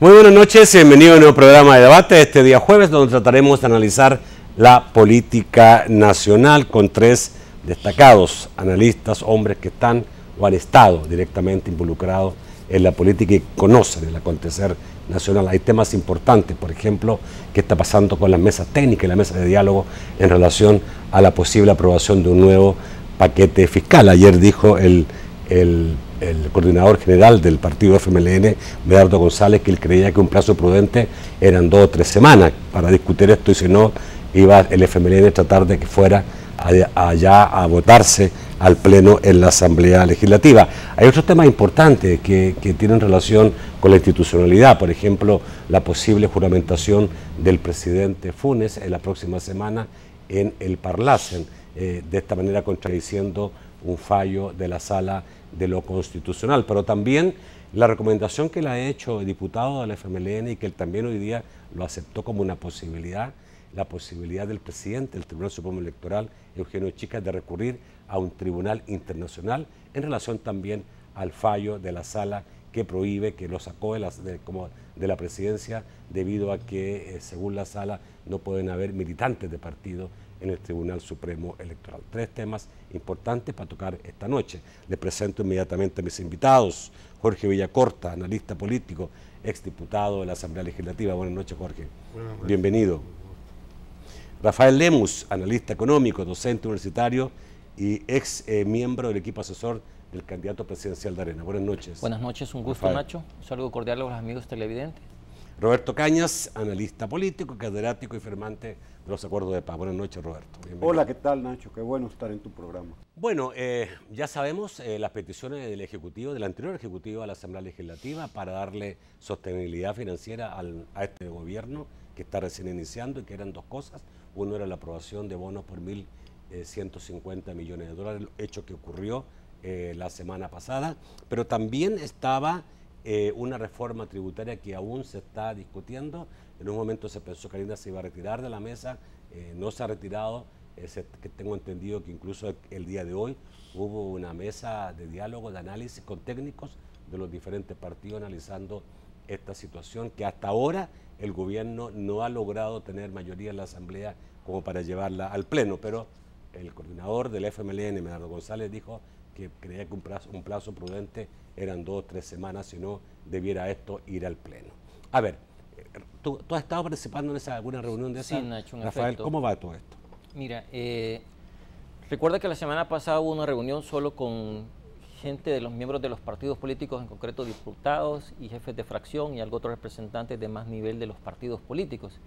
Muy buenas noches, bienvenido a un nuevo programa de debate este día jueves, donde trataremos de analizar la política nacional con tres destacados analistas, hombres que están o han estado directamente involucrados en la política y conocen el acontecer nacional. Hay temas importantes, por ejemplo, qué está pasando con las mesas técnicas y la mesa de diálogo en relación a la posible aprobación de un nuevo paquete fiscal. Ayer dijo el coordinador general del partido FMLN, Medardo González, que él creía que un plazo prudente eran 2 o 3 semanas para discutir esto, y si no, iba el FMLN a tratar de que fuera allá a votarse al Pleno en la Asamblea Legislativa. Hay otros temas importantes que tienen relación con la institucionalidad, por ejemplo, la posible juramentación del presidente Funes en la próxima semana en el Parlacen, de esta manera contradiciendo un fallo de la Sala de lo Constitucional, pero también la recomendación que le ha hecho el diputado del FMLN y que él también hoy día lo aceptó como una posibilidad, la posibilidad del presidente del Tribunal Supremo Electoral, Eugenio Chicas, de recurrir a un tribunal internacional en relación también al fallo de la Sala que prohíbe, que lo sacó de la presidencia debido a que, según la Sala, no pueden haber militantes de partido en el Tribunal Supremo Electoral. 3 temas importantes para tocar esta noche. Les presento inmediatamente a mis invitados. Jorge Villacorta, analista político, exdiputado de la Asamblea Legislativa. Buenas noches, Jorge. Buenas noches. Bienvenido. Rafael Lemus, analista económico, docente universitario y ex miembro del equipo asesor del candidato presidencial de Arena. Buenas noches. Buenas noches, un gusto, Rafael. Nacho. Un saludo cordial a los amigos televidentes. Roberto Cañas, analista político, catedrático y firmante de los acuerdos de paz. Buenas noches, Roberto. Bienvenido. Hola, ¿qué tal, Nacho? Qué bueno estar en tu programa. Bueno, ya sabemos las peticiones del Ejecutivo, del anterior Ejecutivo a la Asamblea Legislativa para darle sostenibilidad financiera a este gobierno que está recién iniciando, y que eran 2 cosas. Uno era la aprobación de bonos por 1.150 millones de dólares, hecho que ocurrió la semana pasada, pero también estaba una reforma tributaria que aún se está discutiendo. En un momento se pensó que Arena se iba a retirar de la mesa, no se ha retirado, que tengo entendido que incluso el día de hoy hubo una mesa de diálogo, de análisis con técnicos de los diferentes partidos analizando esta situación, que hasta ahora el gobierno no ha logrado tener mayoría en la Asamblea como para llevarla al Pleno, pero el coordinador del FMLN, Medardo González, dijo que creía que un plazo prudente eran 2 o 3 semanas, si no debiera esto ir al Pleno. A ver, ¿tú has estado participando en alguna reunión de esa? Sí, Nacho, en Rafael, efecto. ¿cómo va todo esto? Mira, recuerda que la semana pasada hubo una reunión solo con gente de los miembros de los partidos políticos, en concreto diputados y jefes de fracción y algo otros representantes de más nivel de los partidos políticos.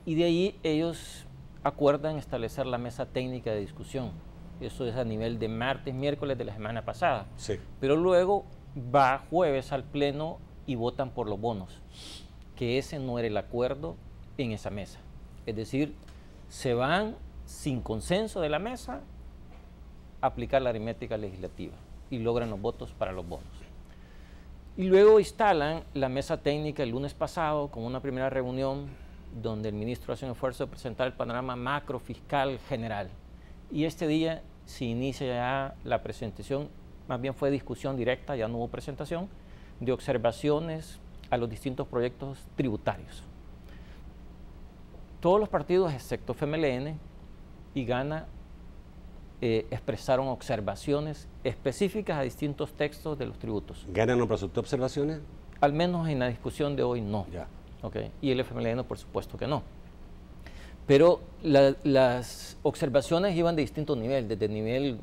Y de ahí ellos acuerdan establecer la mesa técnica de discusión. Eso es a nivel de martes, miércoles de la semana pasada. Sí. Pero luego va jueves al Pleno y votan por los bonos, que ese no era el acuerdo en esa mesa. Es decir, se van sin consenso de la mesa a aplicar la aritmética legislativa y logran los votos para los bonos. Y luego instalan la mesa técnica el lunes pasado con una primera reunión donde el ministro hace un esfuerzo de presentar el panorama macro fiscal general. Y este día se inicia ya la presentación, más bien fue discusión directa, ya no hubo presentación, de observaciones a los distintos proyectos tributarios. Todos los partidos, excepto FMLN y Gana, expresaron observaciones específicas a distintos textos de los tributos. ¿Gana no presentó observaciones? Al menos en la discusión de hoy no. Ya. Okay. Y el FMLN por supuesto que no. Pero las observaciones iban de distintos niveles, desde el nivel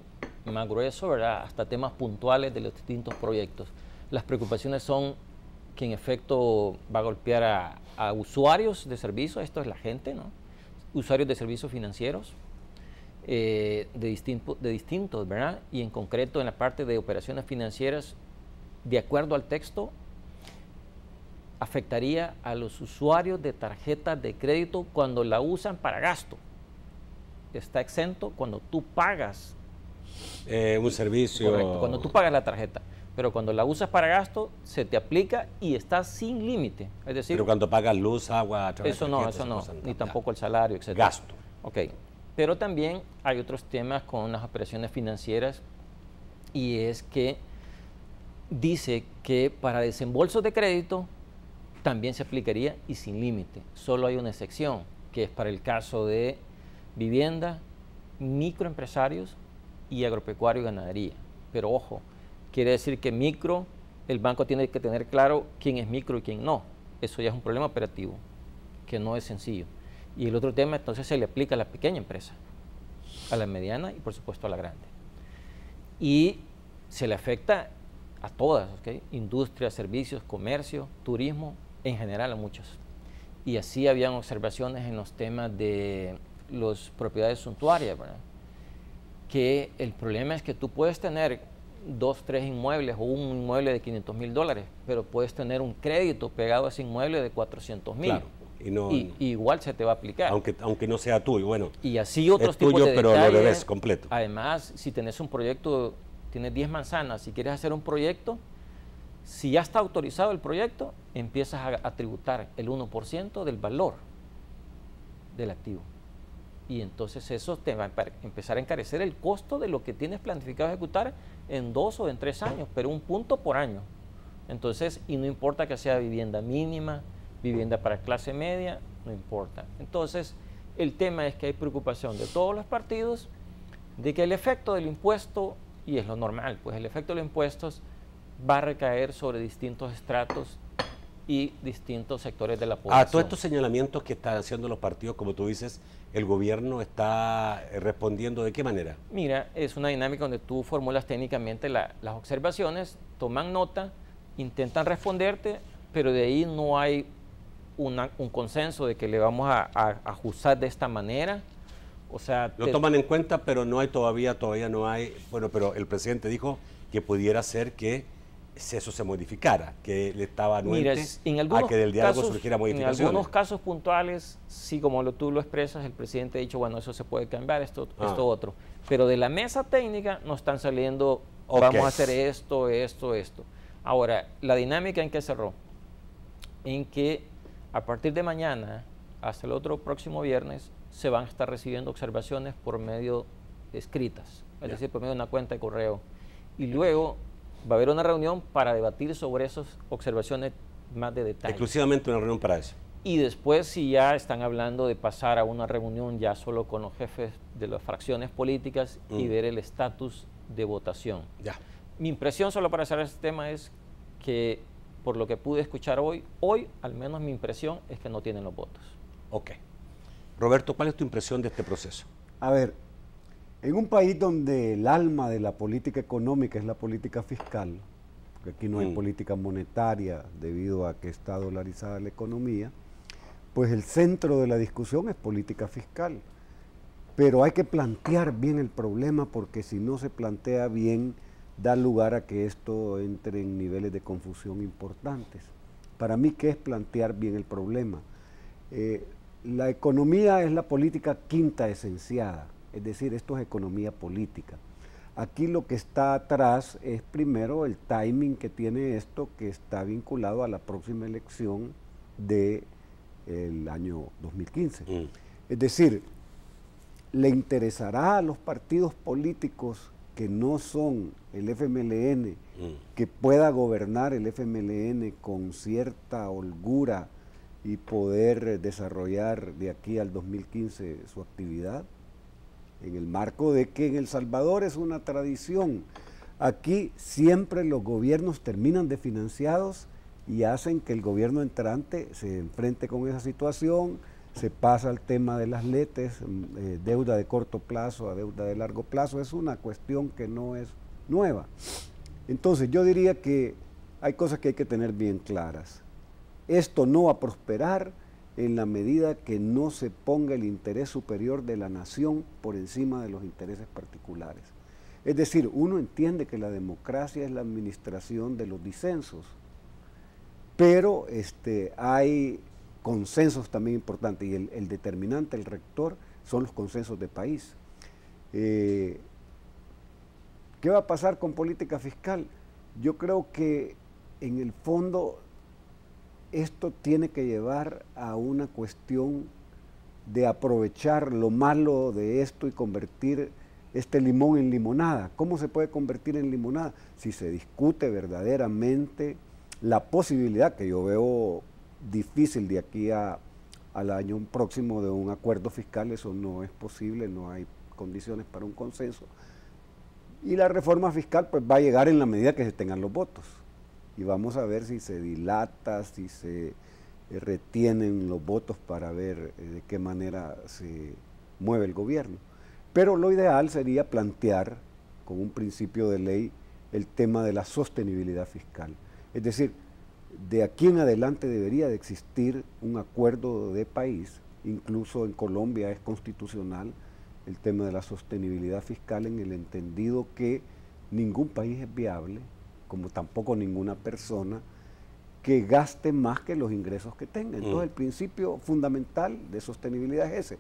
más grueso, ¿verdad?, hasta temas puntuales de los distintos proyectos. Las preocupaciones son que en efecto va a golpear a usuarios de servicios, esto es la gente, ¿no? Usuarios de servicios financieros, de distintos, ¿verdad? Y en concreto en la parte de operaciones financieras, de acuerdo al texto, afectaría a los usuarios de tarjetas de crédito cuando la usan para gasto. Está exento cuando tú pagas un servicio. Correcto, cuando tú pagas la tarjeta. Pero cuando la usas para gasto, se te aplica y está sin límite. Es decir, pero cuando pagas luz, agua, eso no, ni tampoco el salario, etc. Gasto. Ok. Pero también hay otros temas con las operaciones financieras, y es que dice que para desembolsos de crédito también se aplicaría y sin límite. Solo hay una excepción, que es para el caso de vivienda, microempresarios y agropecuario y ganadería. Pero ojo, quiere decir que micro, el banco tiene que tener claro quién es micro y quién no. Eso ya es un problema operativo, que no es sencillo. Y el otro tema, entonces, se le aplica a la pequeña empresa, a la mediana y por supuesto a la grande. Y se le afecta a todas, ¿okay? Industria, servicios, comercio, turismo, en general a muchos. Y así habían observaciones en los temas de las propiedades suntuarias, ¿verdad? Que el problema es que tú puedes tener 2, 3 inmuebles o un inmueble de $500,000, pero puedes tener un crédito pegado a ese inmueble de $400,000. Claro, y igual se te va a aplicar. Aunque no sea tuyo, bueno. Y así otros tipos tuyo, de pero detalles. Lo debes completo. Además, si tenés un proyecto, tienes 10 manzanas, si quieres hacer un proyecto, si ya está autorizado el proyecto, empiezas a tributar el 1% del valor del activo. Y entonces eso te va a empezar a encarecer el costo de lo que tienes planificado ejecutar en 2 o en 3 años, pero un punto por año. Entonces, y no importa que sea vivienda mínima, vivienda para clase media, no importa. Entonces, el tema es que hay preocupación de todos los partidos de que el efecto del impuesto, y es lo normal, pues el efecto de los impuestos va a recaer sobre distintos estratos y distintos sectores de la población. A todos estos señalamientos que están haciendo los partidos, como tú dices, ¿el gobierno está respondiendo de qué manera? Mira, es una dinámica donde tú formulas técnicamente las observaciones, toman nota, intentan responderte, pero de ahí no hay un consenso de que le vamos a ajustar de esta manera. O sea, lo toman en cuenta, pero no hay todavía no hay, bueno, pero el presidente dijo que pudiera ser que eso se modificara, que le estaba anuente a que del diálogo surgiera modificaciones. En algunos casos puntuales, sí, como tú lo expresas, el presidente ha dicho, bueno, eso se puede cambiar, esto otro. Pero de la mesa técnica no están saliendo, vamos a hacer esto. Ahora, la dinámica en que cerró, en que a partir de mañana hasta el otro próximo viernes se van a estar recibiendo observaciones por medio escritas, es decir, por medio de una cuenta de correo. Y luego va a haber una reunión para debatir sobre esas observaciones más de detalle. Exclusivamente una reunión para eso. Y después, si ya están hablando de pasar a una reunión ya solo con los jefes de las fracciones políticas y ver el estatus de votación. Ya. Mi impresión, solo para cerrar este tema, es que por lo que pude escuchar hoy al menos mi impresión es que no tienen los votos. Ok. Roberto, ¿cuál es tu impresión de este proceso? A ver, en un país donde el alma de la política económica es la política fiscal, porque aquí no hay política monetaria debido a que está dolarizada la economía, pues el centro de la discusión es política fiscal. Pero hay que plantear bien el problema, porque si no se plantea bien, da lugar a que esto entre en niveles de confusión importantes. Para mí, ¿qué es plantear bien el problema? La economía es la política quinta esenciada, es decir, esto es economía política. Aquí lo que está atrás es primero el timing que tiene esto, que está vinculado a la próxima elección del año 2015. Es decir, le interesará a los partidos políticos que no son el FMLN, que pueda gobernar el FMLN con cierta holgura y poder desarrollar de aquí al 2015 su actividad, en el marco de que en El Salvador es una tradición. Aquí siempre los gobiernos terminan desfinanciados y hacen que el gobierno entrante se enfrente con esa situación, se pasa al tema de las LETES, deuda de corto plazo a deuda de largo plazo. Es una cuestión que no es nueva. Entonces yo diría que hay cosas que hay que tener bien claras. Esto no va a prosperar en la medida que no se ponga el interés superior de la nación por encima de los intereses particulares. Es decir, uno entiende que la democracia es la administración de los disensos, pero hay consensos también importantes, y el determinante, el rector, son los consensos de país. ¿Qué va a pasar con política fiscal? Yo creo que en el fondo esto tiene que llevar a una cuestión de aprovechar lo malo de esto y convertir este limón en limonada. ¿Cómo se puede convertir en limonada? Si se discute verdaderamente la posibilidad, que yo veo difícil de aquí al año próximo de un acuerdo fiscal. Eso no es posible, no hay condiciones para un consenso. Y la reforma fiscal pues va a llegar en la medida que se tengan los votos. Y vamos a ver si se dilata, si se retienen los votos para ver de qué manera se mueve el gobierno. Pero lo ideal sería plantear con un principio de ley el tema de la sostenibilidad fiscal. Es decir, de aquí en adelante debería de existir un acuerdo de país, incluso en Colombia es constitucional el tema de la sostenibilidad fiscal, en el entendido que ningún país es viable, como tampoco ninguna persona, que gaste más que los ingresos que tenga. Entonces el principio fundamental de sostenibilidad es ese.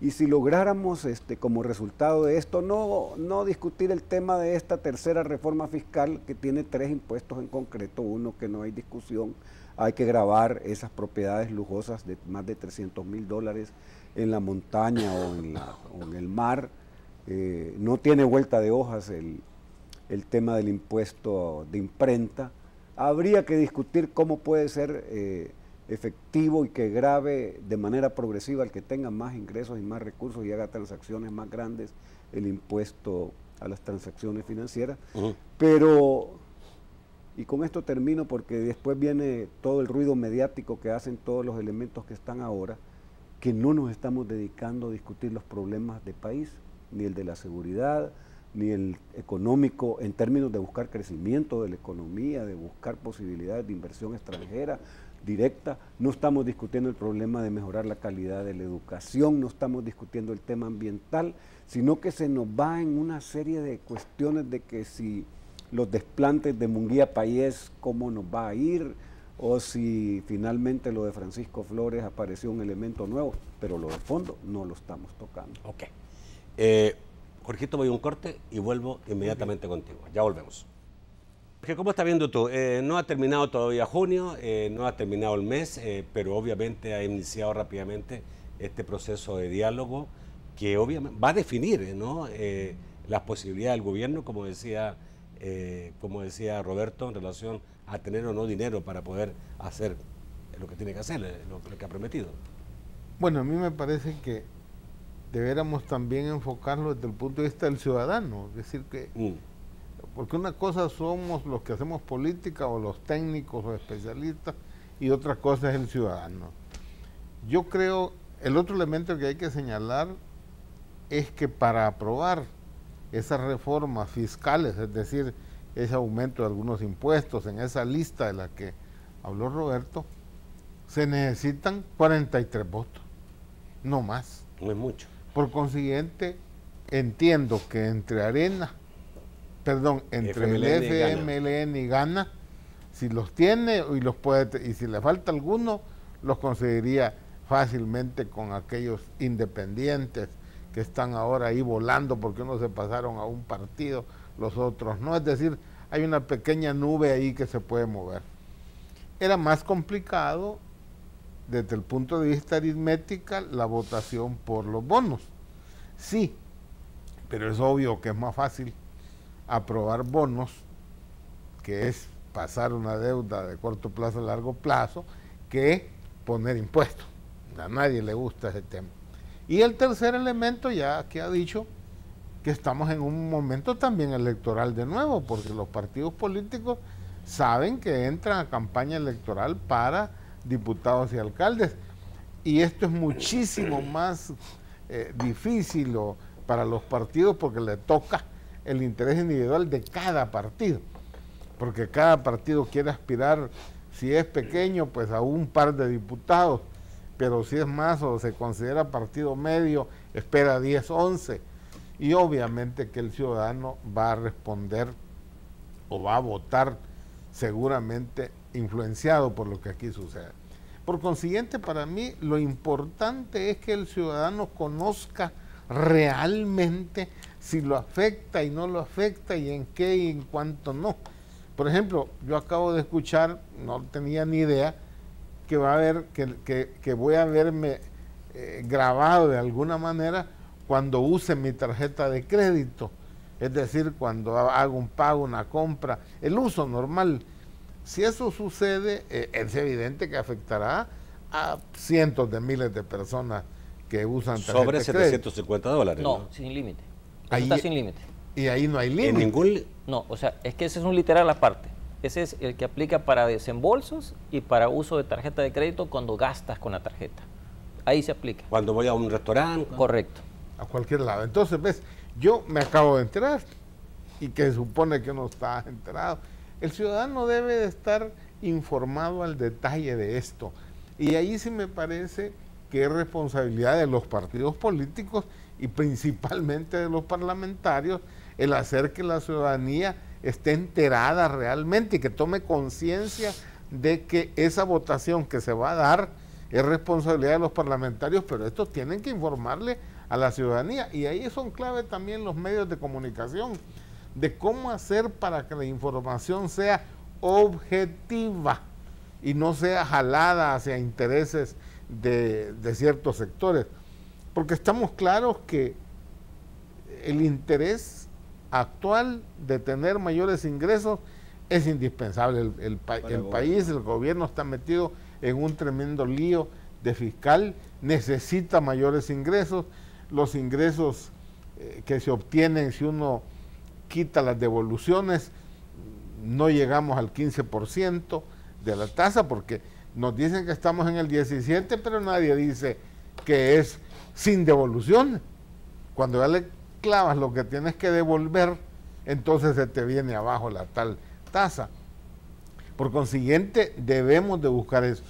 Y si lográramos como resultado de esto no discutir el tema de esta tercera reforma fiscal que tiene 3 impuestos en concreto, uno que no hay discusión, hay que gravar esas propiedades lujosas de más de $300,000 en la montaña o en el mar. No tiene vuelta de hojas el tema del impuesto de imprenta. Habría que discutir cómo puede ser efectivo y que grave de manera progresiva el que tenga más ingresos y más recursos y haga transacciones más grandes el impuesto a las transacciones financieras. Pero, y con esto termino porque después viene todo el ruido mediático que hacen todos los elementos que están ahora, que no nos estamos dedicando a discutir los problemas de país, ni el de la seguridad, ni el económico, en términos de buscar crecimiento de la economía, de buscar posibilidades de inversión extranjera directa. No estamos discutiendo el problema de mejorar la calidad de la educación, no estamos discutiendo el tema ambiental, sino que se nos va en una serie de cuestiones de que si los desplantes de Munguía Payés, cómo nos va a ir, o si finalmente lo de Francisco Flores apareció un elemento nuevo, pero lo de fondo no lo estamos tocando. Ok. Jorgito, voy a un corte y vuelvo inmediatamente contigo. Ya volvemos. Jorge, ¿cómo estás viendo tú? No ha terminado todavía junio, no ha terminado el mes, pero obviamente ha iniciado rápidamente este proceso de diálogo que obviamente va a definir, ¿no? Las posibilidades del gobierno, como decía Roberto, en relación a tener o no dinero para poder hacer lo que tiene que hacer, lo que ha prometido. Bueno, a mí me parece que deberíamos también enfocarlo desde el punto de vista del ciudadano, es decir que, porque una cosa somos los que hacemos política o los técnicos o especialistas y otra cosa es el ciudadano. Yo creo, el otro elemento que hay que señalar es que para aprobar esas reformas fiscales, es decir, ese aumento de algunos impuestos en esa lista de la que habló Roberto, se necesitan 43 votos, no más. No es mucho. Por consiguiente, entiendo que entre el FMLN y Gana, si los tiene y los puede, y si le falta alguno, los conseguiría fácilmente con aquellos independientes que están ahora ahí volando porque unos se pasaron a un partido, los otros no. Es decir, hay una pequeña nube ahí que se puede mover. Era más complicado desde el punto de vista aritmética la votación por los bonos. Sí, pero es obvio que es más fácil aprobar bonos, que es pasar una deuda de corto plazo a largo plazo, que poner impuestos. A nadie le gusta ese tema. Y el tercer elemento, ya que ha dicho que estamos en un momento también electoral de nuevo, porque los partidos políticos saben que entran a campaña electoral para diputados y alcaldes, y esto es muchísimo más difícil para los partidos porque le toca el interés individual de cada partido, porque cada partido quiere aspirar, si es pequeño, pues a un par de diputados, pero si es más o se considera partido medio, espera 10, 11, y obviamente que el ciudadano va a responder o va a votar seguramente influenciado por lo que aquí sucede. Por consiguiente, para mí lo importante es que el ciudadano conozca realmente si lo afecta y no lo afecta y en qué y en cuánto no. Por ejemplo, yo acabo de escuchar, no tenía ni idea, que va a haber, que voy a verme grabado de alguna manera cuando use mi tarjeta de crédito, es decir, cuando hago un pago, una compra, el uso normal. Si eso sucede, es evidente que afectará a cientos de miles de personas que usan tarjeta Sobre de crédito. $750. No, sin límite. Eso Ahí- está sin límite. Y ahí no hay En límite. ningún... No, o sea, es que ese es un literal aparte. Ese es el que aplica para desembolsos y para uso de tarjeta de crédito cuando gastas con la tarjeta. Ahí se aplica. Cuando voy a un restaurante. Correcto. A cualquier lado. Entonces, ves, yo me acabo de enterar y que se supone que no está enterado. El ciudadano debe de estar informado al detalle de esto. Y ahí sí me parece que es responsabilidad de los partidos políticos y principalmente de los parlamentarios el hacer que la ciudadanía esté enterada realmente y que tome conciencia de que esa votación que se va a dar es responsabilidad de los parlamentarios, pero estos tienen que informarle a la ciudadanía. Y ahí son clave también los medios de comunicación, de cómo hacer para que la información sea objetiva y no sea jalada hacia intereses de ciertos sectores. Porque estamos claros que el interés actual de tener mayores ingresos es indispensable. El país, el gobierno está metido en un tremendo lío de fiscal, necesita mayores ingresos. Los ingresos que se obtienen si uno quita las devoluciones, no llegamos al 15% de la tasa, porque nos dicen que estamos en el 17%, pero nadie dice que es sin devoluciones. Cuando ya le clavas lo que tienes que devolver, entonces se te viene abajo la tal tasa. Por consiguiente, debemos de buscar eso.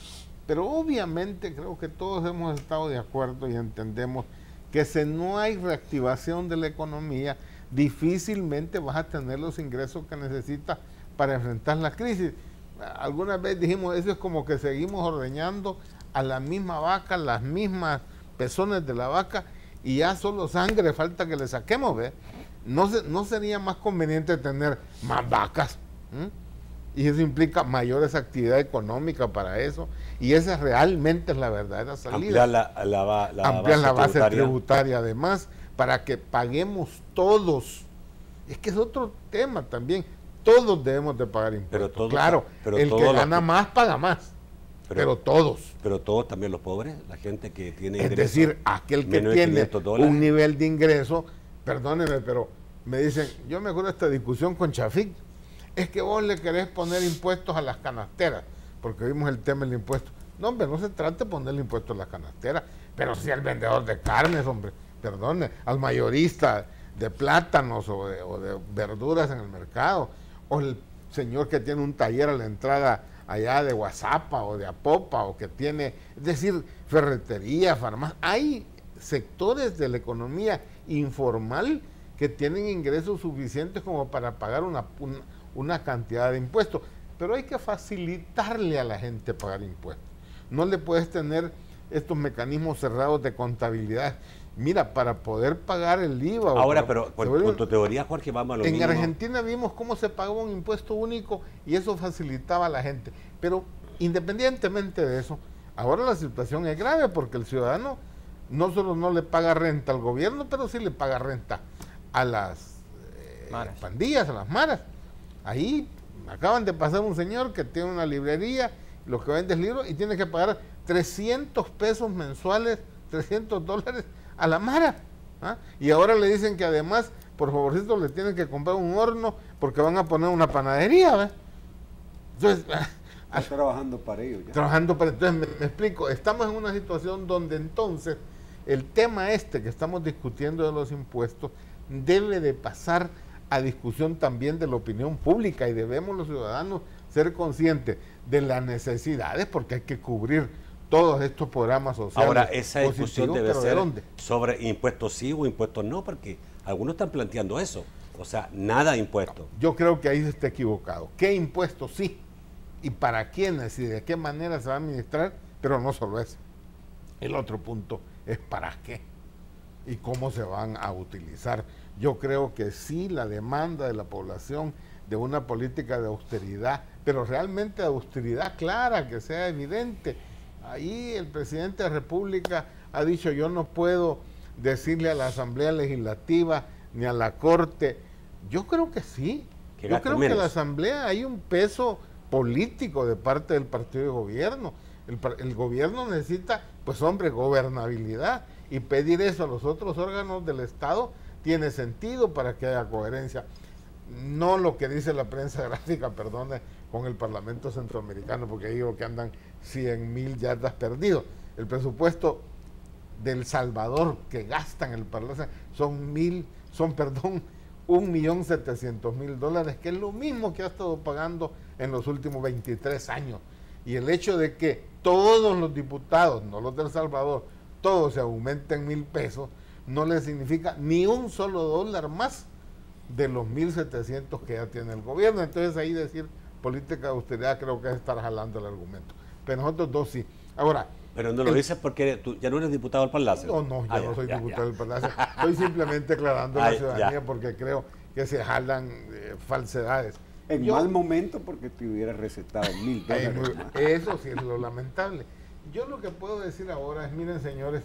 Pero obviamente creo que todos hemos estado de acuerdo y entendemos que si no hay reactivación de la economía, difícilmente vas a tener los ingresos que necesitas para enfrentar la crisis. Alguna vez dijimos, eso es como que seguimos ordeñando a la misma vaca, las mismas pezones de la vaca, y ya solo sangre falta que le saquemos, ¿ve? No sería más conveniente tener más vacas, ¿m? Y eso implica mayores actividades económicas para eso, y esa realmente es la verdadera salida. Ampliar la base tributaria además, para que paguemos todos. Es que es otro tema también. Todos debemos de pagar impuestos. Pero todos, claro, pero el todos que gana más paga más. Pero todos. Pero todos, también los pobres, la gente que tiene Es ingresos decir, aquel que menos de tiene $500. un nivel de ingreso, perdónenme, pero me dicen, yo me acuerdo de esta discusión con Chafik, es que vos le querés poner impuestos a las canasteras, porque vimos el tema del impuesto. No, hombre, no se trata de ponerle impuestos a las canasteras, pero sí al vendedor de carnes, hombre, perdone, al mayorista de plátanos o de verduras en el mercado, o el señor que tiene un taller a la entrada allá de Guazapa o de Apopa, o que tiene, es decir, ferretería, farmacia. Hay sectores de la economía informal que tienen ingresos suficientes como para pagar una cantidad de impuestos, pero hay que facilitarle a la gente pagar impuestos. No le puedes tener estos mecanismos cerrados de contabilidad. Mira, para poder pagar el IVA... Ahora, pero con tu teoría, Jorge, vamos a lo mismo. En Argentina vimos cómo se pagaba un impuesto único y eso facilitaba a la gente. Pero independientemente de eso, ahora la situación es grave porque el ciudadano no solo no le paga renta al gobierno, pero sí le paga renta a las pandillas, a las maras. Ahí acaban de pasar un señor que tiene una librería, lo que vende es libros, y tiene que pagar 300 pesos mensuales, $300 a la mara. ¿Ah? Y ahora le dicen que además, por favorcito, le tienen que comprar un horno porque van a poner una panadería. ¿Ve? Entonces, está trabajando para ello ya. Entonces, me explico, estamos en una situación donde entonces el tema que estamos discutiendo de los impuestos debe de pasar a discusión también de la opinión pública, y debemos los ciudadanos ser conscientes de las necesidades, porque hay que cubrir todos estos programas sociales. Ahora, esa discusión debe ser ¿dónde? sobre impuestos sí o impuestos no, porque algunos están planteando eso, o sea, nada de impuestos. Yo creo que ahí se está equivocado. ¿Qué impuestos sí? ¿Y para quiénes? ¿Y de qué manera se va a administrar? Pero no solo eso. El otro punto es para qué y cómo se van a utilizar. Yo creo que sí, la demanda de la población de una política de austeridad, pero realmente de austeridad clara, que sea evidente. Ahí el presidente de la República ha dicho, yo no puedo decirle a la Asamblea Legislativa ni a la Corte. Yo creo que sí. Yo creo que en la Asamblea hay un peso político de parte del partido de gobierno. El gobierno necesita, pues hombre, gobernabilidad, y pedir eso a los otros órganos del Estado tiene sentido para que haya coherencia. No lo que dice la prensa gráfica, perdone, con el Parlamento Centroamericano, porque ahí digo que andan 100.000 yardas perdidos. El presupuesto del Salvador que gastan el Parlamento son 1.700.000 dólares, que es lo mismo que ha estado pagando en los últimos 23 años. Y el hecho de que todos los diputados, no los del Salvador, todos se aumenten 1.000 pesos, no le significa ni un solo dólar más de los 1.700 que ya tiene el gobierno. Entonces ahí decir política de austeridad creo que es estar jalando el argumento. Pero nosotros dos sí. Ahora, pero no lo dices porque tú ya no eres diputado del Palacio. No, ya no soy diputado del Palacio. Estoy simplemente aclarando a la ciudadanía porque creo que se jalan falsedades. En mal momento porque te hubiera recetado 1.000 dólares. Eso sí es lo lamentable. Yo lo que puedo decir ahora es, miren señores,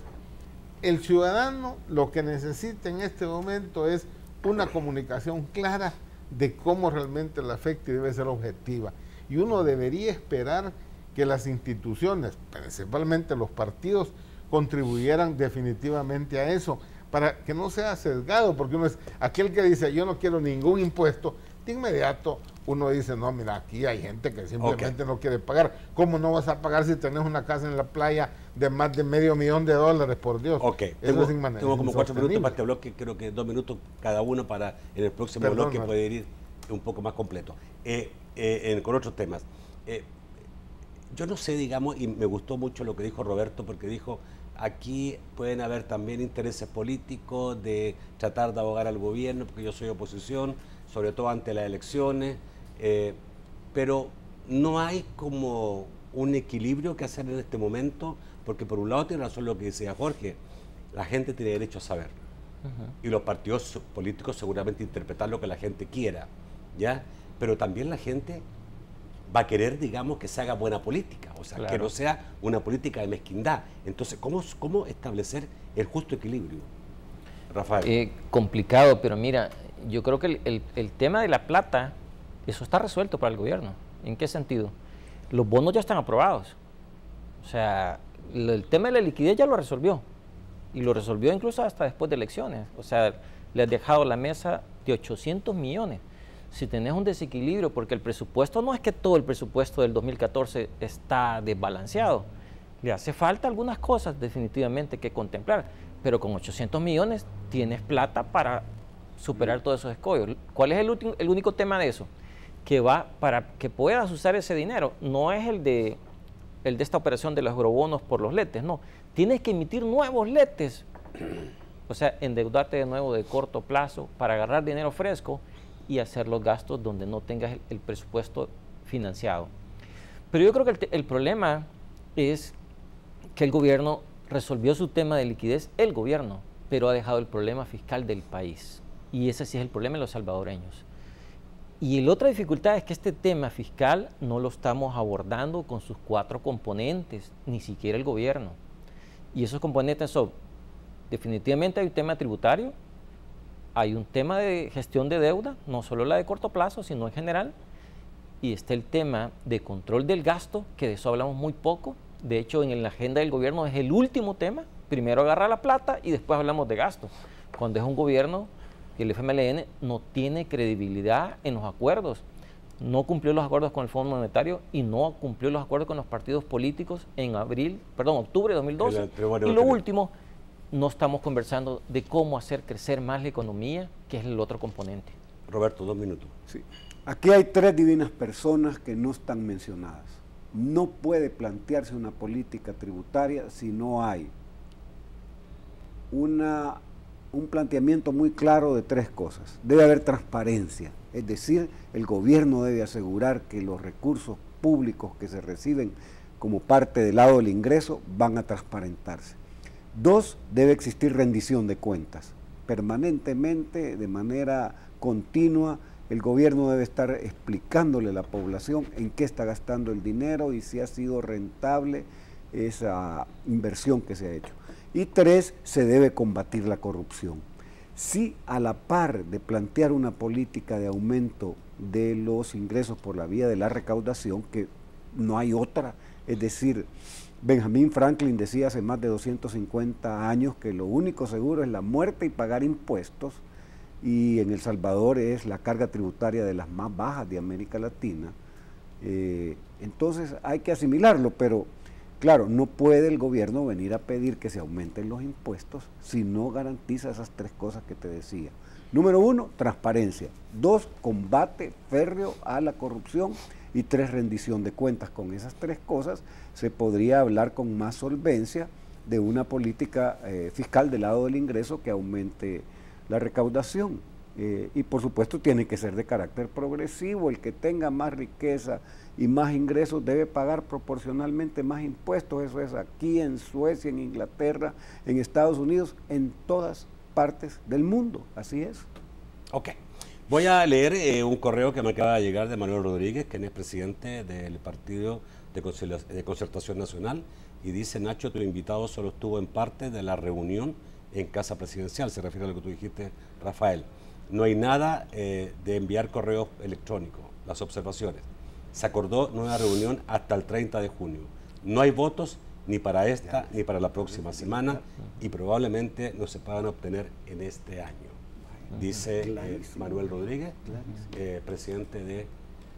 el ciudadano lo que necesita en este momento es una comunicación clara de cómo realmente le afecta y debe ser objetiva. Y uno debería esperar que las instituciones, principalmente los partidos, contribuyeran definitivamente a eso, para que no sea sesgado, porque uno es aquel que dice yo no quiero ningún impuesto, de inmediato uno dice, no, mira, aquí hay gente que simplemente no quiere pagar. ¿Cómo no vas a pagar si tenés una casa en la playa de más de $500,000, por Dios? Tengo como 4 minutos para este bloque, creo que 2 minutos cada uno para en el próximo bloque poder ir un poco más completo. Con otros temas. Yo no sé, digamos, y me gustó mucho lo que dijo Roberto, porque dijo, aquí pueden haber también intereses políticos de tratar de abogar al gobierno, porque yo soy oposición, sobre todo ante las elecciones, pero no hay como un equilibrio que hacer en este momento, porque por un lado tiene razón lo que decía Jorge, la gente tiene derecho a saber, y los partidos políticos seguramente interpretar lo que la gente quiera, ¿ya? Pero también la gente va a querer, digamos, que se haga buena política, o sea, claro, que no sea una política de mezquindad. Entonces, ¿cómo establecer el justo equilibrio? Rafael. Complicado, pero mira, yo creo que el tema de la plata, eso está resuelto para el gobierno. ¿En qué sentido? Los bonos ya están aprobados. O sea, el tema de la liquidez ya lo resolvió. Y lo resolvió incluso hasta después de elecciones. O sea, le has dejado la mesa de 800 millones. Si tenés un desequilibrio, porque el presupuesto no es que todo el presupuesto del 2014 está desbalanceado. Le hace falta algunas cosas definitivamente que contemplar. Pero con 800 millones tienes plata para superar todos esos escollos. ¿Cuál es el único tema de eso? Que va para que puedas usar ese dinero. No es el de esta operación de los agrobonos por los letes, no. Tienes que emitir nuevos letes. O sea, endeudarte de nuevo de corto plazo para agarrar dinero fresco y hacer los gastos donde no tengas el presupuesto financiado. Pero yo creo que el problema es que el gobierno resolvió su tema de liquidez, el gobierno, pero ha dejado el problema fiscal del país. Y ese sí es el problema de los salvadoreños. Y la otra dificultad es que este tema fiscal no lo estamos abordando con sus 4 componentes, ni siquiera el gobierno. Y esos componentes son, definitivamente hay un tema tributario, hay un tema de gestión de deuda, no solo la de corto plazo, sino en general, y está el tema de control del gasto, que de eso hablamos muy poco. De hecho, en la agenda del gobierno es el último tema. Primero agarra la plata y después hablamos de gasto. Cuando es un gobierno que el FMLN no tiene credibilidad en los acuerdos. No cumplió los acuerdos con el Fondo Monetario y no cumplió los acuerdos con los partidos políticos en octubre de 2012. Y lo último, no estamos conversando de cómo hacer crecer más la economía, que es el otro componente. Roberto, 2 minutos. Sí. Aquí hay 3 divinas personas que no están mencionadas. No puede plantearse una política tributaria si no hay un planteamiento muy claro de 3 cosas. Debe haber transparencia, es decir, el gobierno debe asegurar que los recursos públicos que se reciben como parte del lado del ingreso van a transparentarse. 2, debe existir rendición de cuentas. Permanentemente, de manera continua, el gobierno debe estar explicándole a la población en qué está gastando el dinero y si ha sido rentable esa inversión que se ha hecho. Y 3, se debe combatir la corrupción. sí, a la par de plantear una política de aumento de los ingresos por la vía de la recaudación, que no hay otra, es decir, Benjamin Franklin decía hace más de 250 años que lo único seguro es la muerte y pagar impuestos, y en El Salvador es la carga tributaria de las más bajas de América Latina. Entonces hay que asimilarlo, pero claro, no puede el gobierno venir a pedir que se aumenten los impuestos si no garantiza esas tres cosas que te decía. Número 1, transparencia. 2, combate férreo a la corrupción. Y 3, rendición de cuentas. Con esas tres cosas se podría hablar con más solvencia de una política fiscal del lado del ingreso que aumente la recaudación. Y por supuesto tiene que ser de carácter progresivo. El que tenga más riqueza y más ingresos debe pagar proporcionalmente más impuestos. Eso es aquí, en Suecia, en Inglaterra, en Estados Unidos, en todas partes del mundo. Así es. Ok. Voy a leer un correo que me acaba de llegar de Manuel Rodríguez, quien es presidente del Partido de Concertación Nacional, y dice: Nacho, tu invitado solo estuvo en parte de la reunión en Casa Presidencial. Se refiere a lo que tú dijiste, Rafael. No hay nada de enviar correos electrónicos, las observaciones. Se acordó nueva reunión hasta el 30 de junio. No hay votos ni para esta ni para la próxima semana y probablemente no se puedan obtener en este año. Dice Manuel Rodríguez, presidente de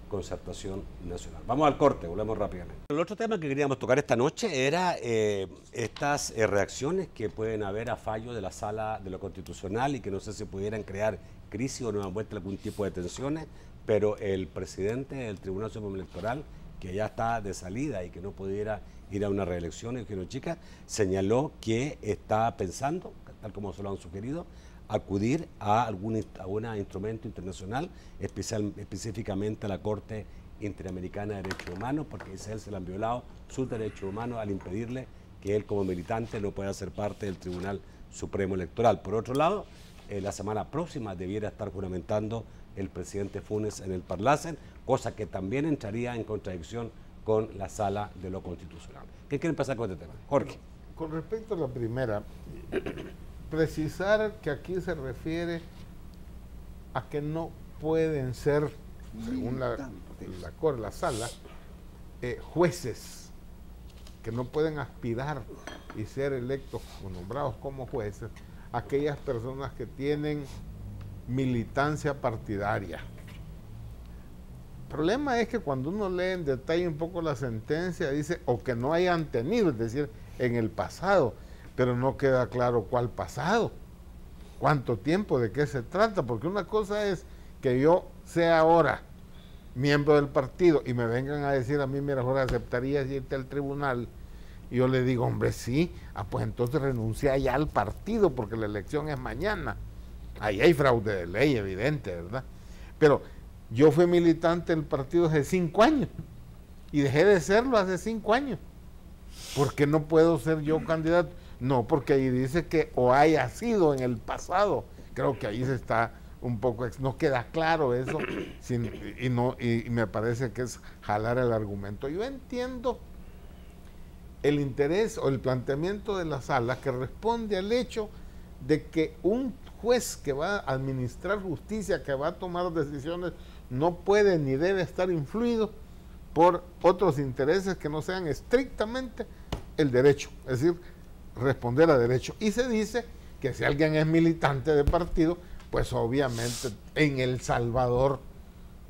Concertación Nacional. Vamos al corte, volvemos rápidamente. El otro tema que queríamos tocar esta noche era estas reacciones que pueden haber a fallo de la Sala de lo Constitucional y que no sé si pudieran crear crisis o nuevamente algún tipo de tensiones, pero el presidente del Tribunal Supremo Electoral, que ya está de salida y que no pudiera ir a una reelección, Eugenio Chica, señaló que está pensando, tal como se lo han sugerido, acudir a algún instrumento internacional, específicamente a la Corte Interamericana de Derechos Humanos, porque dice él se le han violado sus derechos humanos al impedirle que él como militante no pueda ser parte del Tribunal Supremo Electoral. Por otro lado, la semana próxima debiera estar juramentando el presidente Funes en el Parlacen, cosa que también entraría en contradicción con la Sala de lo Constitucional. ¿Qué quieren empezar con este tema? Jorge. Con respecto a la primera, precisar que aquí se refiere a que no pueden ser, según la sala, jueces, que no pueden aspirar y ser electos o nombrados como jueces aquellas personas que tienen militancia partidaria. El problema es que cuando uno lee en detalle un poco la sentencia, dice o que no hayan tenido, es decir, en el pasado, pero no queda claro cuál pasado, cuánto tiempo, de qué se trata, porque una cosa es que yo sea ahora miembro del partido y me vengan a decir a mí, mira, Jorge, ¿aceptarías irte al tribunal? Y yo le digo, hombre, sí, pues entonces renuncia ya al partido porque la elección es mañana. Ahí hay fraude de ley, evidente, ¿verdad? Pero yo fui militante del partido hace 5 años y dejé de serlo hace 5 años. ¿Por qué no puedo ser yo candidato? No, porque ahí dice que o haya sido en el pasado. Creo que ahí se está un poco, no queda claro eso, y me parece que es jalar el argumento. Yo entiendo el interés o el planteamiento de la sala que responde al hecho de que un juez que va a administrar justicia, que va a tomar decisiones, no puede ni debe estar influido por otros intereses que no sean estrictamente el derecho, es decir, responder a derecho. Y se dice que si alguien es militante de partido, pues obviamente en El Salvador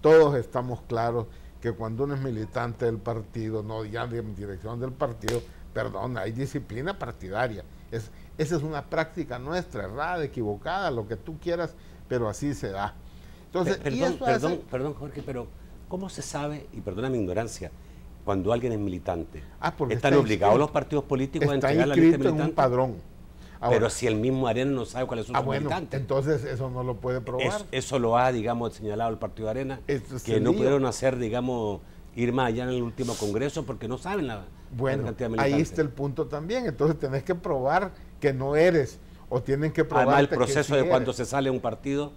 todos estamos claros que cuando uno es militante del partido, no ya de dirección del partido, perdón, hay disciplina partidaria. Esa es una práctica nuestra, errada, equivocada, lo que tú quieras, pero así se da. Entonces, perdón, Jorge, pero ¿cómo se sabe, y perdona mi ignorancia, cuando alguien es militante? ¿Están obligados los partidos políticos a entregar la lista de militantes? En un padrón. Ahora, pero si el mismo Arena no sabe cuáles son sus militantes. Entonces eso no lo puede probar. Eso lo ha, digamos, señalado el Partido Arena, que no pudieron hacer, digamos, ir más allá en el último congreso porque no saben la cantidad de militantes. Ahí está el punto también. Entonces tenés que probar que no eres, o tienen que probar. Además, el proceso de cuando se sale un partido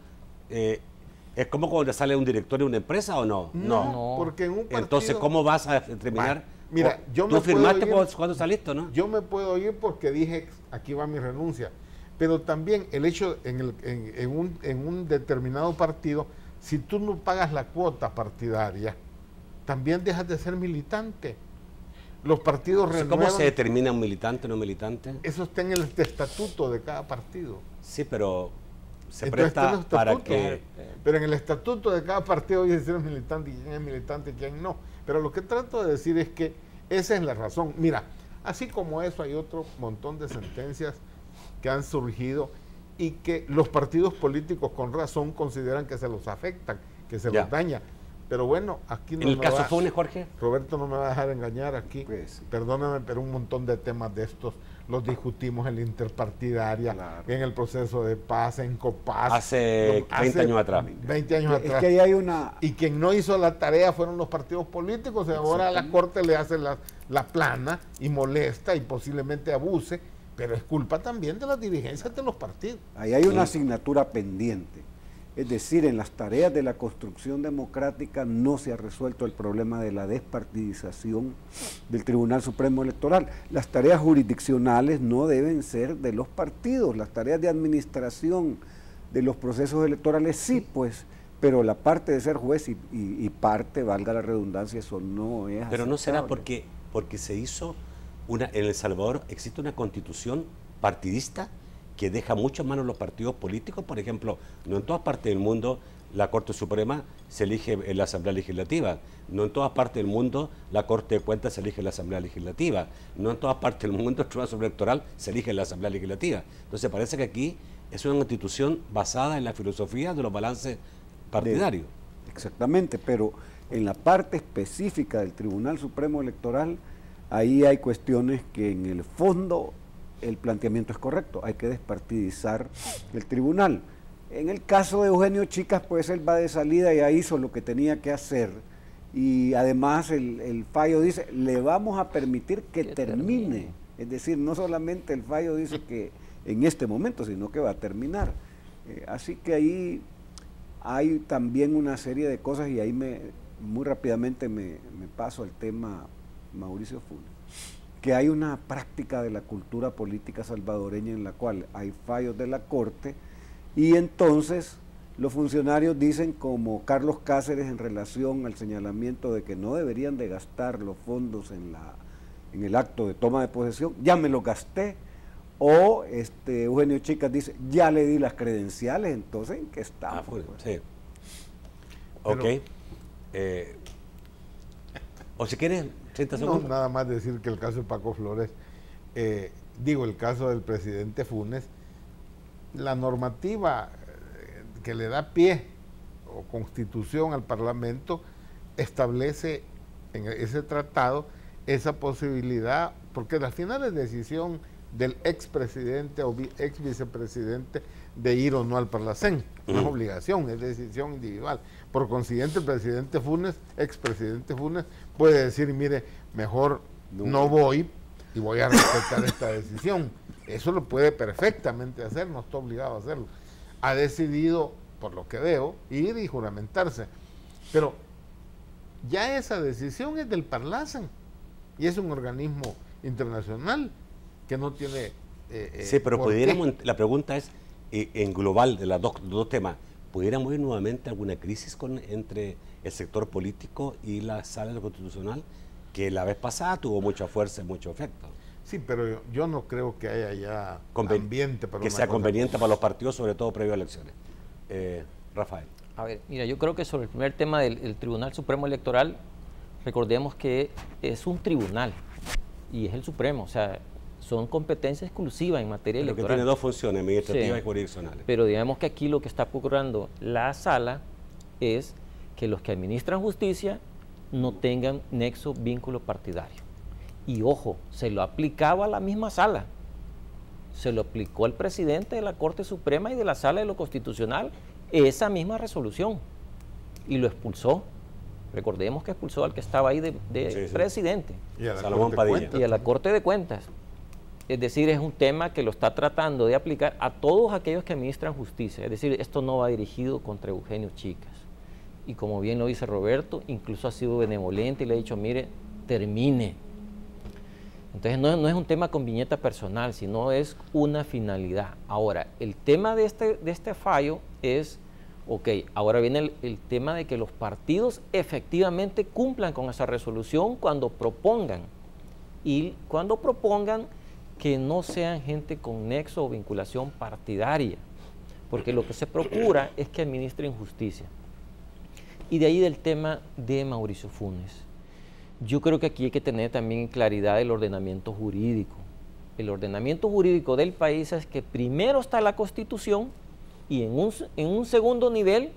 es como cuando sale un director de una empresa, ¿o no? No, porque en un partido. Entonces, ¿cómo vas a determinar? Mira, yo tú firmaste cuando saliste, ¿no? Yo me puedo ir porque dije, aquí va mi renuncia. Pero también el hecho en un determinado partido, si tú no pagas la cuota partidaria, también dejas de ser militante. Los partidos renuevan. ¿Cómo se determina un militante o no militante? Eso está en el estatuto de cada partido. Sí, pero se Entonces, presta para que... Pero en el estatuto de cada partido dice si eres militante y quién es militante y quién no. Pero lo que trato de decir es que esa es la razón. Mira, así como eso hay otro montón de sentencias que han surgido y que los partidos políticos con razón consideran que se los afectan, que se los daña. Pero bueno, aquí no. ¿En el caso Funes, Jorge? Roberto no me va a dejar engañar aquí. Pues sí. Perdóname, pero un montón de temas de estos los discutimos en la interpartidaria, Claro. en el proceso de paz, en COPAS. Hace 20 años atrás. 20 años Es atrás. que ahí hay una... Y quien no hizo la tarea fueron los partidos políticos. Y ahora la Corte le hace la plana y molesta y posiblemente abuse, pero es culpa también de las dirigencias de los partidos. Ahí hay una asignatura pendiente. Es decir, en las tareas de la construcción democrática no se ha resuelto el problema de la despartidización del Tribunal Supremo Electoral. Las tareas jurisdiccionales no deben ser de los partidos, las tareas de administración de los procesos electorales sí, pues, pero la parte de ser juez y parte, valga la redundancia, eso no es Pero no será aceptable. porque se hizo en El Salvador existe una constitución partidista que deja mucho en manos los partidos políticos. Por ejemplo, no en todas partes del mundo la Corte Suprema se elige en la Asamblea Legislativa, no en todas partes del mundo la Corte de Cuentas se elige en la Asamblea Legislativa, no en todas partes del mundo el Tribunal Supremo Electoral se elige en la Asamblea Legislativa. Entonces parece que aquí es una constitución basada en la filosofía de los balances partidarios. Exactamente, pero en la parte específica del Tribunal Supremo Electoral, ahí hay cuestiones que en el fondo el planteamiento es correcto, hay que despartidizar el tribunal. En el caso de Eugenio Chicas, pues él va de salida y ya hizo lo que tenía que hacer, y además el fallo dice, le vamos a permitir que termine. Es decir, no solamente el fallo dice que en este momento, sino que va a terminar. Así que ahí hay también una serie de cosas, y ahí muy rápidamente me paso al tema Mauricio Funes, que hay una práctica de la cultura política salvadoreña en la cual hay fallos de la Corte y entonces los funcionarios dicen, como Carlos Cáceres en relación al señalamiento de que no deberían de gastar los fondos en el acto de toma de posesión, ya me los gasté, o Eugenio Chicas dice, ya le di las credenciales, entonces ¿en qué estamos? Sí. Ok. O si quieres, 30 segundos. No, nada más decir que el caso de Paco Flores, el caso del presidente Funes, la normativa que le da pie o constitución al Parlamento establece en ese tratado esa posibilidad, porque al final es decisión del expresidente o ex vicepresidente de ir o no al Parlacén, no es obligación, es decisión individual. Por consiguiente, el presidente Funes, expresidente Funes, puede decir, mire, mejor no voy y voy a respetar esta decisión. Eso lo puede perfectamente hacer, no está obligado a hacerlo. Ha decidido, por lo que veo, ir y juramentarse. Pero ya esa decisión es del Parlacén y es un organismo internacional que no tiene... sí, pero pudiéramos, la pregunta es, en global de los dos temas, ¿pudiéramos ir nuevamente a alguna crisis entre el sector político y la sala constitucional, que la vez pasada tuvo mucha fuerza y mucho efecto? Sí, pero yo no creo que haya ya ambiente para que sea conveniente para los partidos, sobre todo previo a elecciones. Rafael. A ver, mira, yo creo que sobre el primer tema del Tribunal Supremo Electoral, recordemos que es un tribunal y es el Supremo, o sea, son competencias exclusivas en materia electoral. Que tiene dos funciones, administrativas sí, y jurisdiccionales. Pero digamos que aquí lo que está procurando la sala es que los que administran justicia no tengan nexo, vínculo partidario. Y ojo, se lo aplicaba a la misma sala. Se lo aplicó al presidente de la Corte Suprema y de la Sala de lo Constitucional esa misma resolución. Y lo expulsó. Recordemos que expulsó al que estaba ahí de sí, presidente. Y a la Salomón Corte Padilla. Cuentas. Y a la Corte de Cuentas. Es decir, es un tema que lo está tratando de aplicar a todos aquellos que administran justicia. Es decir, esto no va dirigido contra Eugenio Chicas. Y como bien lo dice Roberto, incluso ha sido benevolente y le ha dicho, mire, termine. Entonces no es un tema con viñeta personal, sino es una finalidad. Ahora, el tema de este fallo es, ok, ahora viene el tema de que los partidos efectivamente cumplan con esa resolución cuando propongan. Y cuando propongan que no sean gente con nexo o vinculación partidaria, porque lo que se procura es que administren justicia. Y de ahí del tema de Mauricio Funes. Yo creo que aquí hay que tener también claridad el ordenamiento jurídico. El ordenamiento jurídico del país es que primero está la Constitución y en un segundo nivel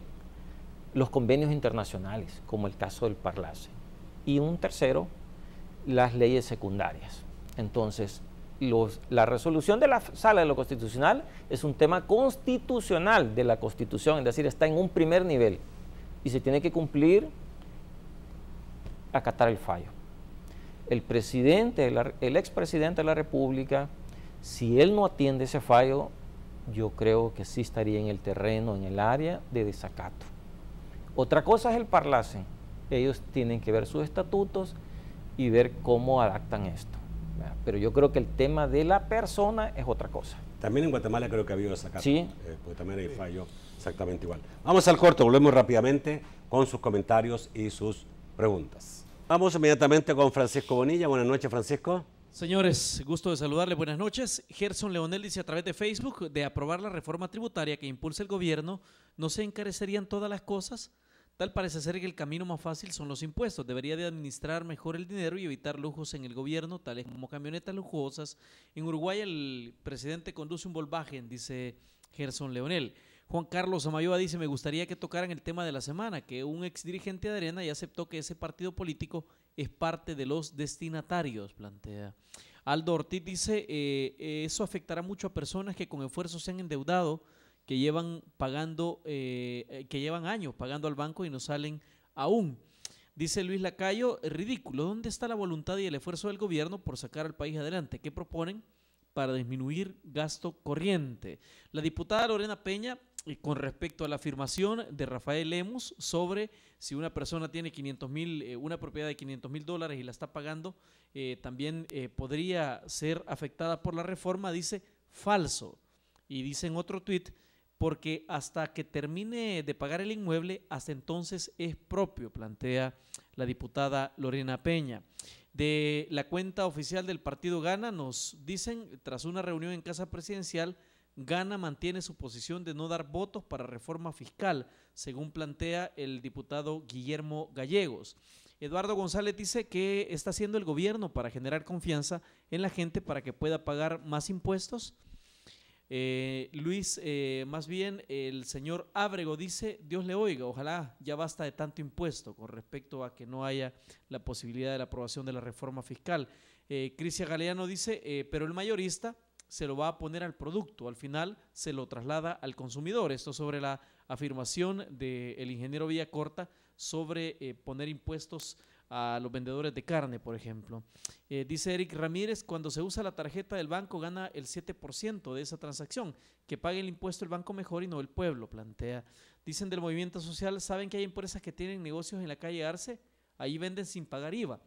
los convenios internacionales, como el caso del Parlace. Y un tercero, las leyes secundarias. Entonces, la resolución de la Sala de lo Constitucional es un tema constitucional de la Constitución, es decir, está en un primer nivel y se tiene que cumplir, acatar el fallo. El expresidente de la República, si él no atiende ese fallo, yo creo que sí estaría en el terreno, en el área de desacato. Otra cosa es el Parlace. Ellos tienen que ver sus estatutos y ver cómo adaptan esto. Pero yo creo que el tema de la persona es otra cosa. También en Guatemala creo que ha habido desacato. Sí. Porque también hay fallo exactamente igual. Vamos al corte, volvemos rápidamente con sus comentarios y sus preguntas. Vamos inmediatamente con Francisco Bonilla. Buenas noches, Francisco. Señores, gusto de saludarle, buenas noches. Gerson Leonel dice a través de Facebook, de aprobar la reforma tributaria que impulsa el gobierno, ¿no se encarecerían todas las cosas? Tal parece ser que el camino más fácil son los impuestos. Debería de administrar mejor el dinero y evitar lujos en el gobierno, tales como camionetas lujosas. En Uruguay el presidente conduce un Volkswagen, dice Gerson Leonel. Juan Carlos Amayoa dice, me gustaría que tocaran el tema de la semana, que un exdirigente de Arena ya aceptó que ese partido político es parte de los destinatarios, plantea. Aldo Ortiz dice, eso afectará mucho a personas que con esfuerzo se han endeudado, que llevan años pagando al banco y no salen aún. Dice Luis Lacayo, ridículo, ¿dónde está la voluntad y el esfuerzo del gobierno por sacar al país adelante? ¿Qué proponen para disminuir gasto corriente? La diputada Lorena Peña, con respecto a la afirmación de Rafael Lemus sobre si una persona tiene una propiedad de $500,000 y la está pagando, también podría ser afectada por la reforma, dice falso. Y dice en otro tuit, porque hasta que termine de pagar el inmueble, hasta entonces es propio, plantea la diputada Lorena Peña. De la cuenta oficial del partido Gana nos dicen, tras una reunión en Casa Presidencial, Gana mantiene su posición de no dar votos para reforma fiscal, según plantea el diputado Guillermo Gallegos. Eduardo González dice que está haciendo el gobierno para generar confianza en la gente para que pueda pagar más impuestos. Luis, más bien el señor Ábrego dice, Dios le oiga, ojalá ya basta de tanto impuesto con respecto a que no haya la posibilidad de la aprobación de la reforma fiscal. Cristian Galeano dice, pero el mayorista se lo va a poner al producto, al final se lo traslada al consumidor. Esto sobre la afirmación del ingeniero Villacorta sobre poner impuestos a los vendedores de carne, por ejemplo. Dice Eric Ramírez, cuando se usa la tarjeta del banco gana el 7% de esa transacción, que pague el impuesto el banco mejor y no el pueblo, plantea. Dicen del movimiento social, ¿saben que hay empresas que tienen negocios en la calle Arce? Ahí venden sin pagar IVA,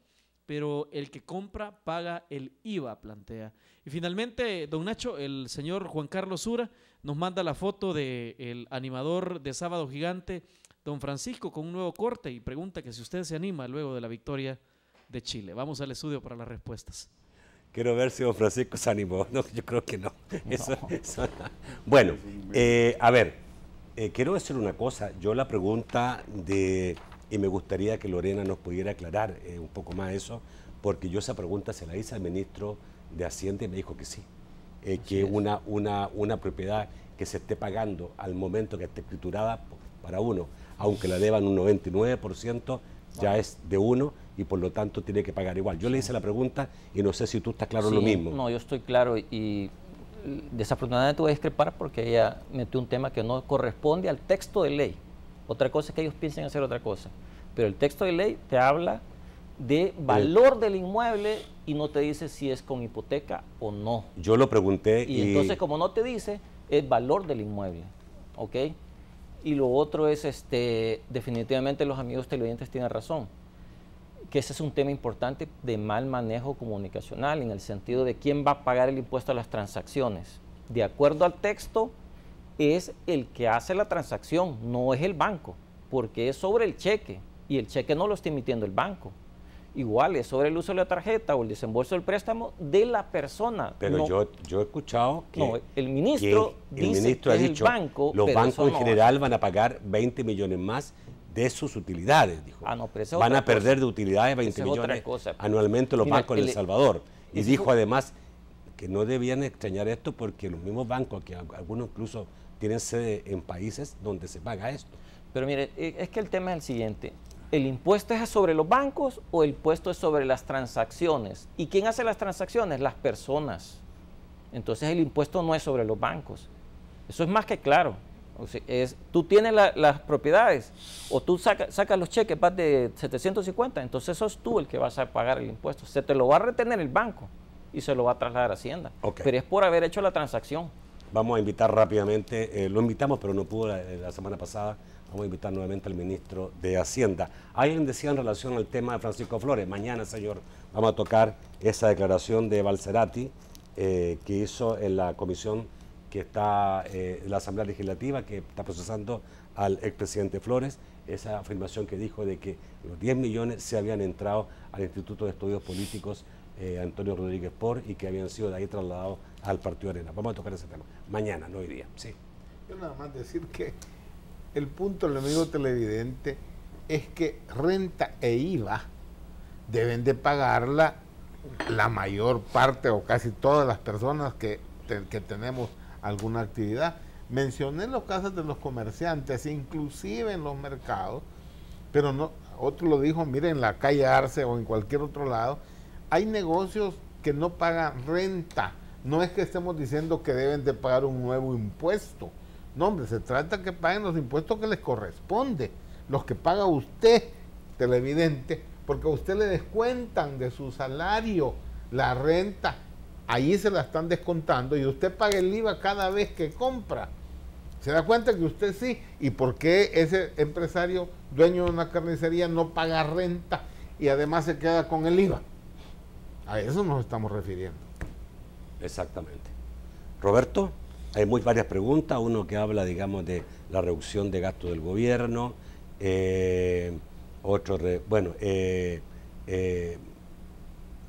pero el que compra paga el IVA, plantea. Y finalmente, don Nacho, el señor Juan Carlos Sura nos manda la foto del animador de Sábado Gigante, don Francisco, con un nuevo corte y pregunta que si usted se anima luego de la victoria de Chile. Vamos al estudio para las respuestas. Quiero ver si don Francisco se animó. No, yo creo que no. Bueno, a ver, quiero decir una cosa. Yo la pregunta y me gustaría que Lorena nos pudiera aclarar un poco más eso, porque yo esa pregunta se la hice al ministro de Hacienda y me dijo que sí. Que una propiedad que se esté pagando al momento que esté escriturada para uno, aunque la deban un 99%, ya es de uno y por lo tanto tiene que pagar igual. Yo le hice la pregunta y no sé si tú estás claro en lo mismo. No, yo estoy claro y desafortunadamente voy a discrepar porque ella metió un tema que no corresponde al texto de ley. Otra cosa es que ellos piensen hacer otra cosa, pero el texto de ley te habla de valor del inmueble y no te dice si es con hipoteca o no. Yo lo pregunté y entonces como no te dice, es valor del inmueble, ¿ok? Y lo otro es, definitivamente los amigos televidentes tienen razón. que ese es un tema importante de mal manejo comunicacional, en el sentido de quién va a pagar el impuesto a las transacciones. De acuerdo al texto, es el que hace la transacción, no es el banco, porque es sobre el cheque, y el cheque no lo está emitiendo el banco. Igual es sobre el uso de la tarjeta o el desembolso del préstamo de la persona. Pero no, yo he escuchado que no, el ministro dice que ha es dicho, el banco, los pero bancos en eso no general van a pagar 20 millones más de sus utilidades, dijo. Ah, no, pero esa es van otra a perder cosa. de utilidades 20 Esa es otra millones cosa. anualmente los Mira, bancos en El Salvador. Y ese dijo fue- además que no debían extrañar esto porque los mismos bancos, que algunos incluso tienen sede en países donde se paga esto. Pero mire, es que el tema es el siguiente. ¿El impuesto es sobre los bancos o el impuesto es sobre las transacciones? ¿Y quién hace las transacciones? Las personas. Entonces el impuesto no es sobre los bancos. Eso es más que claro. O sea, tú tienes las propiedades o tú sacas los cheques vas de 750, entonces sos tú el que vas a pagar el impuesto. Se te lo va a retener el banco y se lo va a trasladar a Hacienda. Ok. Pero es por haber hecho la transacción. Vamos a invitar rápidamente, lo invitamos pero no pudo la semana pasada, vamos a invitar nuevamente al ministro de Hacienda. Alguien decía en relación al tema de Francisco Flores, mañana, señor, vamos a tocar esa declaración de Balcerati que hizo en la comisión que está, la Asamblea Legislativa, que está procesando al expresidente Flores, esa afirmación que dijo de que los 10 millones se habían entrado al Instituto de Estudios Políticos Antonio Rodríguez Por y que habían sido de ahí trasladados al Partido Arena. Vamos a tocar ese tema mañana, no hoy día. Sí. Yo nada más decir que el punto del amigo televidente es que renta e IVA deben de pagarla la mayor parte o casi todas las personas que tenemos alguna actividad. Mencioné los casos de los comerciantes, inclusive en los mercados, pero no, otro lo dijo, mire, en la calle Arce o en cualquier otro lado, hay negocios que no pagan renta. No es que estemos diciendo que deben de pagar un nuevo impuesto. No, hombre, se trata que paguen los impuestos que les corresponde, los que paga usted, televidente, porque a usted le descuentan de su salario la renta, ahí se la están descontando y usted paga el IVA cada vez que compra. ¿Se da cuenta que usted sí? ¿Y por qué ese empresario, dueño de una carnicería, no paga renta y además se queda con el IVA? A eso nos estamos refiriendo. Exactamente. Roberto, hay varias preguntas, uno que habla, digamos, de la reducción de gastos del gobierno,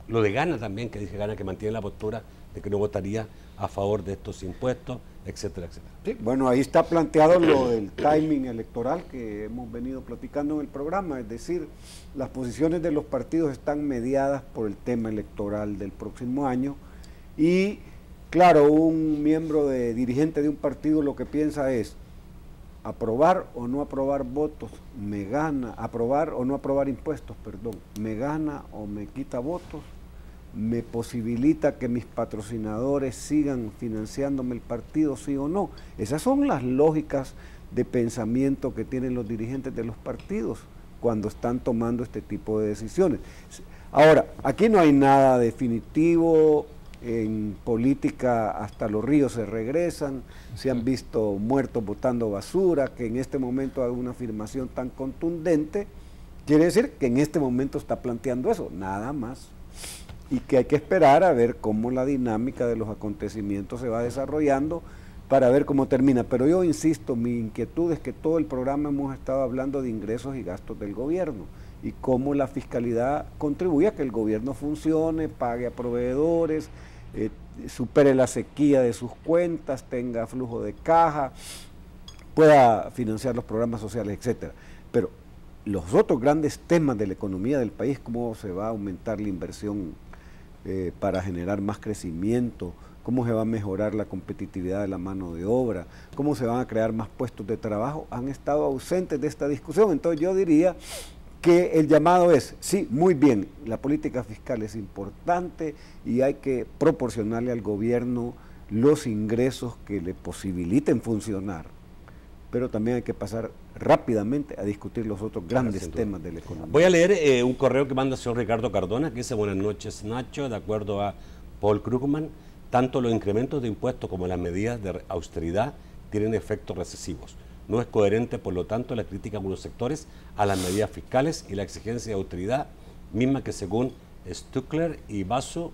lo de Gana también, que dice Gana que mantiene la postura de que no votaría a favor de estos impuestos, etcétera, etcétera. Sí, bueno, ahí está planteado lo del timing electoral que hemos venido platicando en el programa, es decir, las posiciones de los partidos están mediadas por el tema electoral del próximo año y, claro, un miembro dirigente de un partido lo que piensa es aprobar o no aprobar votos, me gana, aprobar o no aprobar impuestos, perdón, me gana o me quita votos, me posibilita que mis patrocinadores sigan financiándome el partido, sí o no. Esas son las lógicas de pensamiento que tienen los dirigentes de los partidos cuando están tomando este tipo de decisiones. Ahora, aquí no hay nada definitivo, en política hasta los ríos se regresan, se han visto muertos botando basura, que en este momento haga una afirmación tan contundente, quiere decir que en este momento está planteando eso, nada más. Y que hay que esperar a ver cómo la dinámica de los acontecimientos se va desarrollando para ver cómo termina. Pero yo insisto, mi inquietud es que todo el programa hemos estado hablando de ingresos y gastos del gobierno y cómo la fiscalidad contribuye a que el gobierno funcione, pague a proveedores, supere la sequía de sus cuentas, tenga flujo de caja, pueda financiar los programas sociales, etcétera. Pero los otros grandes temas de la economía del país, cómo se va a aumentar la inversión para generar más crecimiento, cómo se va a mejorar la competitividad de la mano de obra, cómo se van a crear más puestos de trabajo, han estado ausentes de esta discusión. Entonces yo diría que el llamado es, sí, muy bien, la política fiscal es importante y hay que proporcionarle al gobierno los ingresos que le posibiliten funcionar, pero también hay que pasar rápidamente a discutir los otros grandes temas de la economía. Voy a leer un correo que manda el señor Ricardo Cardona, que dice: buenas noches, Nacho, de acuerdo a Paul Krugman, tanto los incrementos de impuestos como las medidas de austeridad tienen efectos recesivos. No es coherente, por lo tanto, la crítica a algunos sectores a las medidas fiscales y la exigencia de austeridad misma que según Stuckler y Basu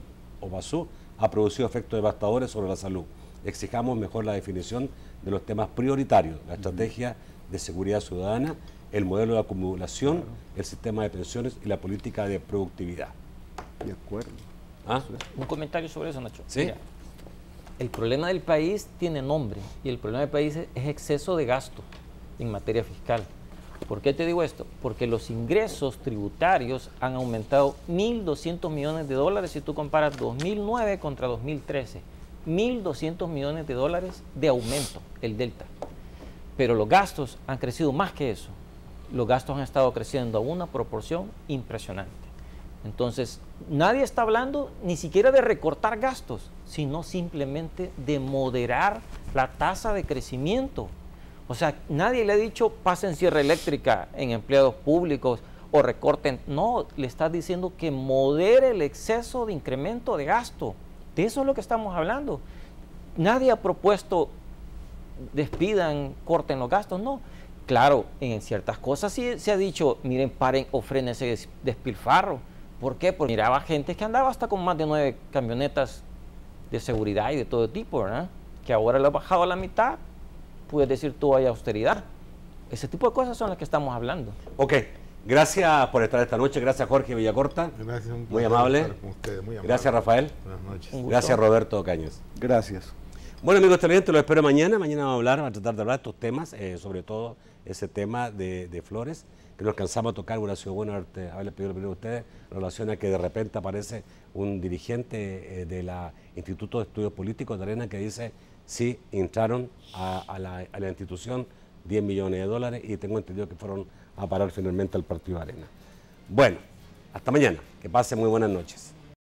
ha producido efectos devastadores sobre la salud. Exijamos mejor la definición de los temas prioritarios, la estrategia de seguridad ciudadana, el modelo de acumulación, el sistema de pensiones y la política de productividad. De acuerdo. ¿Ah? Un comentario sobre eso, Nacho. ¿Sí? Mira, el problema del país tiene nombre y el problema del país es exceso de gasto en materia fiscal. ¿Por qué te digo esto? Porque los ingresos tributarios han aumentado 1.200 millones de dólares si tú comparas 2009 contra 2013. 1.200 millones de dólares de aumento, el delta. Pero los gastos han crecido más que eso. Los gastos han estado creciendo a una proporción impresionante. Entonces, nadie está hablando ni siquiera de recortar gastos, sino simplemente de moderar la tasa de crecimiento. O sea, nadie le ha dicho pasen cierre eléctrica en empleados públicos o recorten. No, le está diciendo que modere el exceso de incremento de gasto. De eso es lo que estamos hablando. Nadie ha propuesto despidan, corten los gastos, no. Claro, en ciertas cosas sí se ha dicho, miren, paren o frenen ese despilfarro. ¿Por qué? Porque miraba gente que andaba hasta con más de 9 camionetas de seguridad y de todo tipo, ¿verdad? Que ahora lo ha bajado a la mitad, puedes decir tú hay austeridad. Ese tipo de cosas son las que estamos hablando. Ok, gracias por estar esta noche, gracias Jorge Villacorta. Gracias, un muy placer amable. estar con ustedes, muy amable. Gracias Rafael. Buenas noches. Un gusto. Gracias Roberto Cañas. Gracias. Bueno amigos televidentes, los espero mañana. Mañana vamos a tratar de hablar de estos temas, sobre todo ese tema de Flores, que no alcanzamos a tocar. Hubiera sido bueno haberle pedido primero a ustedes en relación a que de repente aparece un dirigente de la Instituto de Estudios Políticos de Arena que dice sí, entraron a la institución 10 millones de dólares y tengo entendido que fueron a parar finalmente al partido de Arena. Bueno, hasta mañana. Que pasen muy buenas noches.